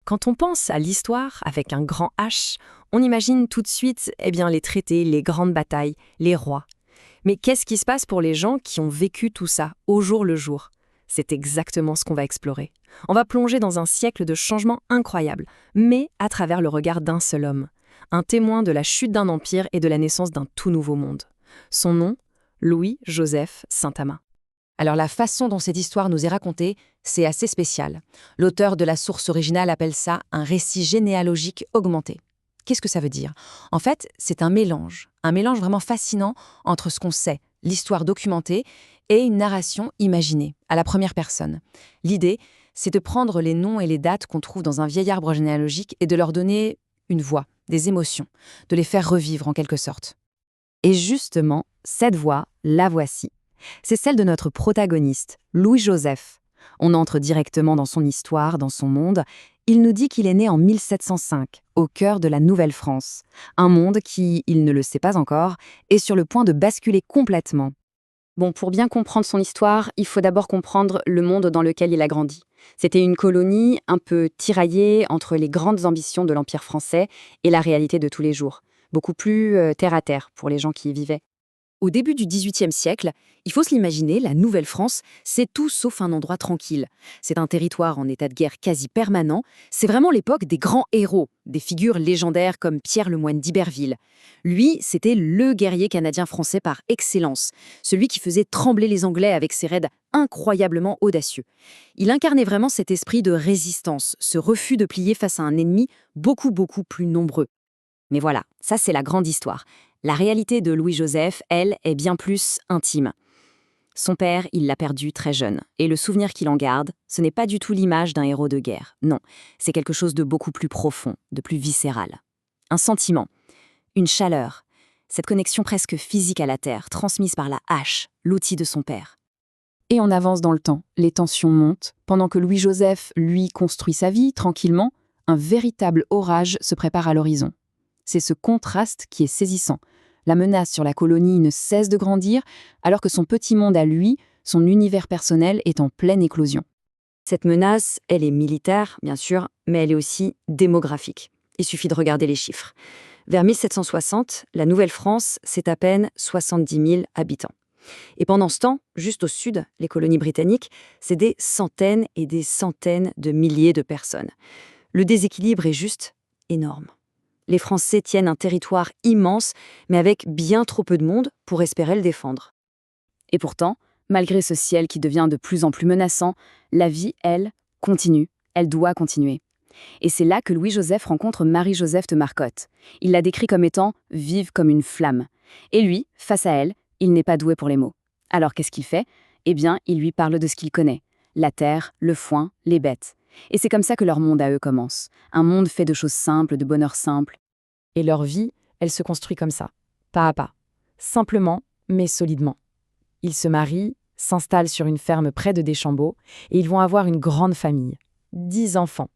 Quand on pense à l'histoire avec un grand H, on imagine tout de suite les traités, les grandes batailles, les rois. Mais qu'est-ce qui se passe pour les gens qui ont vécu tout ça au jour le jour? C'est exactement ce qu'on va explorer. On va plonger dans un siècle de changements incroyables, mais à travers le regard d'un seul homme. Un témoin de la chute d'un empire et de la naissance d'un tout nouveau monde. Son nom, Louis-Joseph Saint-Amand. Alors la façon dont cette histoire nous est racontée, c'est assez spécial. L'auteur de la source originale appelle ça un récit généalogique augmenté. Qu'est-ce que ça veut dire? En fait, c'est un mélange vraiment fascinant entre ce qu'on sait, l'histoire documentée, et une narration imaginée, à la première personne. L'idée, c'est de prendre les noms et les dates qu'on trouve dans un vieil arbre généalogique et de leur donner une voix, des émotions, de les faire revivre en quelque sorte. Et justement, cette voix, la voici. C'est celle de notre protagoniste, Louis-Joseph. On entre directement dans son histoire, dans son monde. Il nous dit qu'il est né en 1705, au cœur de la Nouvelle-France. Un monde qui, il ne le sait pas encore, est sur le point de basculer complètement. Bon, pour bien comprendre son histoire, il faut d'abord comprendre le monde dans lequel il a grandi. C'était une colonie un peu tiraillée entre les grandes ambitions de l'Empire français et la réalité de tous les jours. Beaucoup plus terre-à-terre pour les gens qui y vivaient. Au début du XVIIIe siècle, il faut se l'imaginer, la Nouvelle-France, c'est tout sauf un endroit tranquille. C'est un territoire en état de guerre quasi permanent. C'est vraiment l'époque des grands héros, des figures légendaires comme Pierre le Moine d'Iberville. Lui, c'était le guerrier canadien-français par excellence, celui qui faisait trembler les Anglais avec ses raids incroyablement audacieux. Il incarnait vraiment cet esprit de résistance, ce refus de plier face à un ennemi beaucoup plus nombreux. Mais voilà, ça c'est la grande histoire. La réalité de Louis-Joseph, elle, est bien plus intime. Son père, il l'a perdu très jeune. Et le souvenir qu'il en garde, ce n'est pas du tout l'image d'un héros de guerre. Non, c'est quelque chose de beaucoup plus profond, de plus viscéral. Un sentiment, une chaleur, cette connexion presque physique à la terre, transmise par la hache, l'outil de son père. Et on avance dans le temps, les tensions montent. Pendant que Louis-Joseph, lui, construit sa vie, tranquillement, un véritable orage se prépare à l'horizon. C'est ce contraste qui est saisissant. La menace sur la colonie ne cesse de grandir, alors que son petit monde à lui, son univers personnel, est en pleine éclosion. Cette menace, elle est militaire, bien sûr, mais elle est aussi démographique. Il suffit de regarder les chiffres. Vers 1760, la Nouvelle-France, c'est à peine 70 000 habitants. Et pendant ce temps, juste au sud, les colonies britanniques, c'est des centaines et des centaines de milliers de personnes. Le déséquilibre est juste énorme. Les Français tiennent un territoire immense, mais avec bien trop peu de monde pour espérer le défendre. Et pourtant, malgré ce ciel qui devient de plus en plus menaçant, la vie, elle, continue, elle doit continuer. Et c'est là que Louis-Joseph rencontre Marie-Joseph de Marcotte. Il la décrit comme étant vive comme une flamme. Et lui, face à elle, il n'est pas doué pour les mots. Alors qu'est-ce qu'il fait? Eh bien, il lui parle de ce qu'il connaît. La terre, le foin, les bêtes. Et c'est comme ça que leur monde à eux commence. Un monde fait de choses simples, de bonheur simple. Et leur vie, elle se construit comme ça, pas à pas. Simplement, mais solidement. Ils se marient, s'installent sur une ferme près de Deschambault, et ils vont avoir une grande famille. 10 enfants.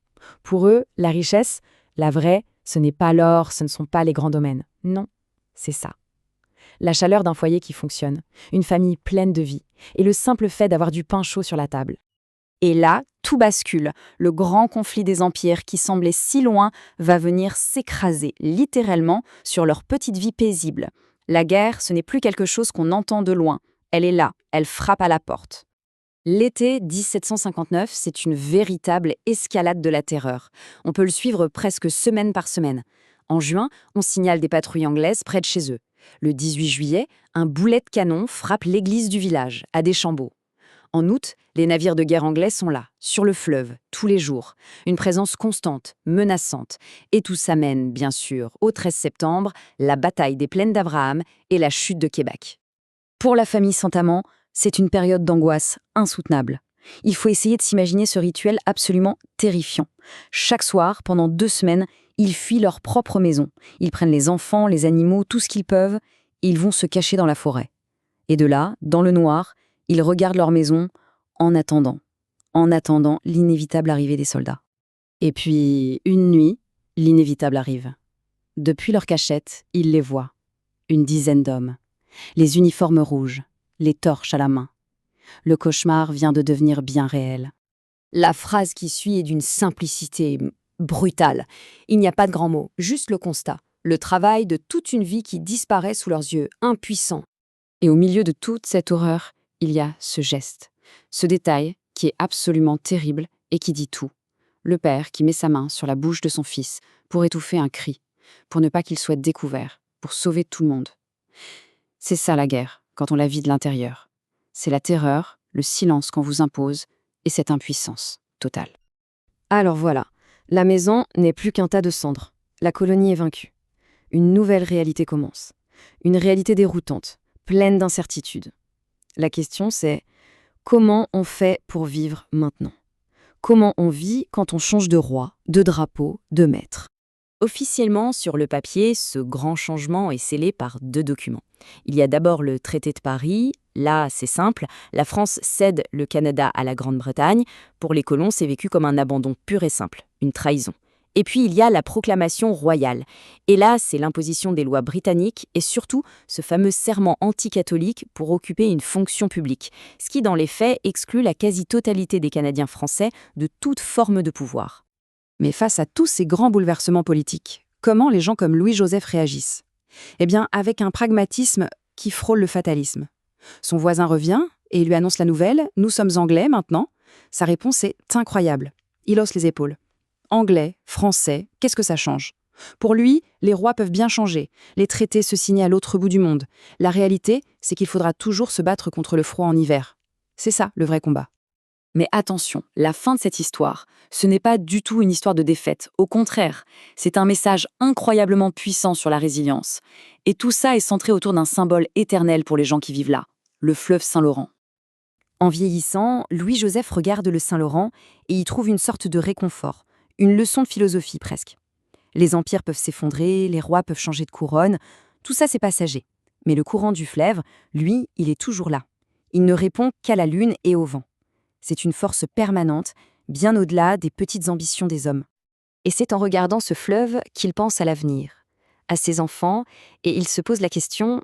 Pour eux, la richesse, la vraie, ce n'est pas l'or, ce ne sont pas les grands domaines. Non, c'est ça. La chaleur d'un foyer qui fonctionne, une famille pleine de vie, et le simple fait d'avoir du pain chaud sur la table. Et là, tout bascule. Le grand conflit des empires qui semblait si loin va venir s'écraser littéralement sur leur petite vie paisible. La guerre, ce n'est plus quelque chose qu'on entend de loin. Elle est là, elle frappe à la porte. L'été 1759, c'est une véritable escalade de la terreur. On peut le suivre presque semaine par semaine. En juin, on signale des patrouilles anglaises près de chez eux. Le 18 juillet, un boulet de canon frappe l'église du village, à Deschambault. En août, les navires de guerre anglais sont là, sur le fleuve, tous les jours. Une présence constante, menaçante. Et tout ça mène, bien sûr, au 13 septembre, la bataille des plaines d'Abraham et la chute de Québec. Pour la famille Saint-Amand, c'est une période d'angoisse insoutenable. Il faut essayer de s'imaginer ce rituel absolument terrifiant. Chaque soir, pendant 2 semaines, ils fuient leur propre maison. Ils prennent les enfants, les animaux, tout ce qu'ils peuvent, et ils vont se cacher dans la forêt. Et de là, dans le noir, ils regardent leur maison en attendant l'inévitable arrivée des soldats. Et puis, une nuit, l'inévitable arrive. Depuis leur cachette, ils les voient. Une dizaine d'hommes. Les uniformes rouges, les torches à la main. Le cauchemar vient de devenir bien réel. La phrase qui suit est d'une simplicité Brutal. Il n'y a pas de grands mots, juste le constat. Le travail de toute une vie qui disparaît sous leurs yeux, impuissants. Et au milieu de toute cette horreur, il y a ce geste, ce détail qui est absolument terrible et qui dit tout. Le père qui met sa main sur la bouche de son fils pour étouffer un cri, pour ne pas qu'il soit découvert, pour sauver tout le monde. C'est ça la guerre, quand on la vit de l'intérieur. C'est la terreur, le silence qu'on vous impose et cette impuissance totale. Alors voilà, la maison n'est plus qu'un tas de cendres. La colonie est vaincue. Une nouvelle réalité commence. Une réalité déroutante, pleine d'incertitudes. La question c'est, comment on fait pour vivre maintenant? Comment on vit quand on change de roi, de drapeau, de maître? Officiellement, sur le papier, ce grand changement est scellé par 2 documents. Il y a d'abord le traité de Paris. Là, c'est simple, la France cède le Canada à la Grande-Bretagne. Pour les colons, c'est vécu comme un abandon pur et simple, une trahison. Et puis, il y a la proclamation royale. Et là, c'est l'imposition des lois britanniques et surtout ce fameux serment anticatholique pour occuper une fonction publique, ce qui, dans les faits, exclut la quasi-totalité des Canadiens français de toute forme de pouvoir. Mais face à tous ces grands bouleversements politiques, comment les gens comme Louis-Joseph réagissent? Eh bien, avec un pragmatisme qui frôle le fatalisme. Son voisin revient et il lui annonce la nouvelle « Nous sommes anglais maintenant ». Sa réponse est incroyable. Il hausse les épaules. Anglais, français, qu'est-ce que ça change? Pour lui, les rois peuvent bien changer. Les traités se signent à l'autre bout du monde. La réalité, c'est qu'il faudra toujours se battre contre le froid en hiver. C'est ça, le vrai combat. Mais attention, la fin de cette histoire, ce n'est pas du tout une histoire de défaite. Au contraire, c'est un message incroyablement puissant sur la résilience. Et tout ça est centré autour d'un symbole éternel pour les gens qui vivent là, le fleuve Saint-Laurent. En vieillissant, Louis-Joseph regarde le Saint-Laurent et y trouve une sorte de réconfort, une leçon de philosophie presque. Les empires peuvent s'effondrer, les rois peuvent changer de couronne, tout ça c'est passager. Mais le courant du fleuve, lui, il est toujours là. Il ne répond qu'à la lune et au vent. C'est une force permanente, bien au-delà des petites ambitions des hommes. Et c'est en regardant ce fleuve qu'il pense à l'avenir, à ses enfants, et il se pose la question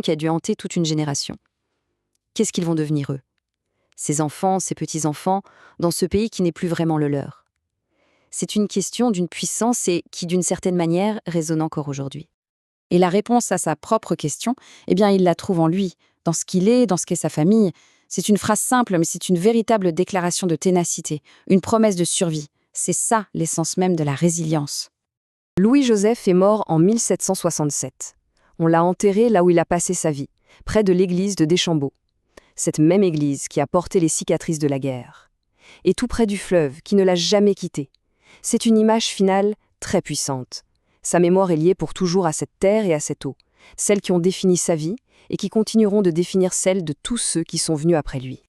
qui a dû hanter toute une génération. Qu'est-ce qu'ils vont devenir eux? Ces enfants, ces petits-enfants, dans ce pays qui n'est plus vraiment le leur. C'est une question d'une puissance et qui, d'une certaine manière, résonne encore aujourd'hui. Et la réponse à sa propre question, eh bien, il la trouve en lui, dans ce qu'il est, dans ce qu'est sa famille. C'est une phrase simple, mais c'est une véritable déclaration de ténacité, une promesse de survie. C'est ça l'essence même de la résilience. Louis-Joseph est mort en 1767. On l'a enterré là où il a passé sa vie, près de l'église de Deschambault. Cette même église qui a porté les cicatrices de la guerre. Et tout près du fleuve, qui ne l'a jamais quitté. C'est une image finale très puissante. Sa mémoire est liée pour toujours à cette terre et à cette eau, celles qui ont défini sa vie et qui continueront de définir celle de tous ceux qui sont venus après lui.